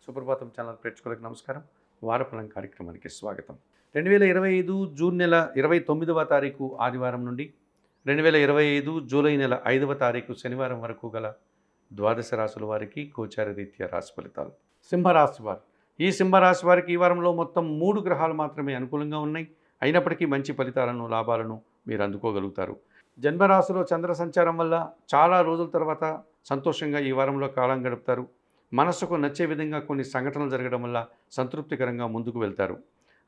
సుప్రభాతం channel ప్రేక్షకులకు నమస్కారం. వారఫలం కార్యక్రమానికి స్వాగతం. 2025 జూన్ నెల 29వ తారీఖు ఆదివారం నుండి 2025 జూలై నెల 5వ తారీఖు శనివారం వరకు గల ద్వాదశ రాశుల వారికి గోచార రీత్యా రాశి ఫలితాలు. సింహరాశి వారు, ఈ సింహరాశి వారికి ఈ వారంలో మొత్తం 3 గ్రహాలు మాత్రమే అనుకూలంగా ఉన్నాయి. అయినప్పటికీ మంచి ఫలితాలను, లాభాలను మీరు అందుకోగలుగుతారు. జన్మరాశిలో చంద్ర సంచారం వల్ల చాలా రోజుల తర్వాత సంతోషంగా ఈ వారంలో కాలం గడుపుతారు. మనస్సుకు నచ్చే విధంగా కొన్ని సంఘటనలు జరగడం వల్ల సంతృప్తికరంగా ముందుకు వెళ్తారు.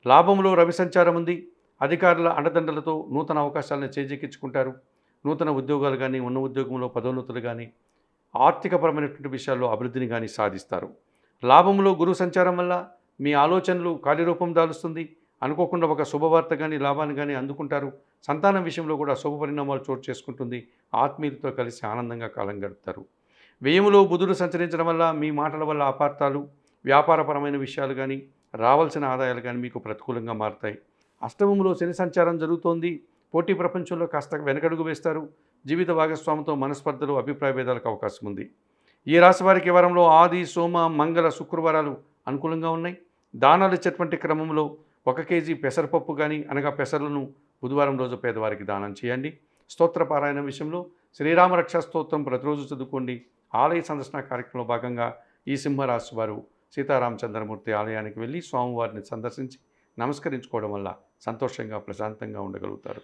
లాభంలో రవి సంచారం ఉంది. అధికారుల అండదండలతో నూతన అవకాశాలను చేజిక్కించుకుంటారు. నూతన ఉద్యోగాలు కానీ, ఉన్న ఉద్యోగంలో పదోన్నతులు కానీ, ఆర్థికపరమైనటువంటి విషయాల్లో అభివృద్ధిని కానీ సాధిస్తారు. లాభంలో గురు సంచారం వల్ల మీ ఆలోచనలు కార్యరూపం దాలుస్తుంది. అనుకోకుండా ఒక శుభవార్త కానీ, లాభాన్ని కానీ అందుకుంటారు. సంతానం విషయంలో కూడా శుభ పరిణామాలు చోటు చేసుకుంటుంది. ఆత్మీయులతో కలిసి ఆనందంగా కాలం గడుపుతారు. వ్యయములో బుధుడు సంచరించడం వల్ల మీ మాటల వల్ల అపార్థాలు, వ్యాపారపరమైన విషయాలు కానీ, రావాల్సిన ఆదాయాలు కానీ మీకు ప్రతికూలంగా మారుతాయి. అష్టమంలో శని సంచారం జరుగుతోంది. పోటీ ప్రపంచంలో కాస్త వెనకడుగు వేస్తారు. జీవిత భాగస్వామితో మనస్పర్ధలు, అభిప్రాయ భేదాలకు అవకాశం ఉంది. ఈ రాశి వారికి వారంలో ఆది, సోమ, మంగళ, శుక్రవారాలు అనుకూలంగా ఉన్నాయి. దానాలు ఇచ్చేటువంటి క్రమంలో 1 కేజీ పెసరపప్పు కానీ, అనగా పెసర్లను బుధవారం రోజు పేదవారికి దానం చేయండి. స్తోత్ర పారాయణ విషయంలో శ్రీరామ రక్షా స్తోత్రం ప్రతిరోజు చదువుకోండి. ఆలయ సందర్శన కార్యక్రమంలో భాగంగా ఈ సింహరాశి వారు సీతారామచంద్రమూర్తి ఆలయానికి వెళ్ళి స్వామివారిని సందర్శించి నమస్కరించుకోవడం వల్ల సంతోషంగా, ప్రశాంతంగా ఉండగలుగుతారు.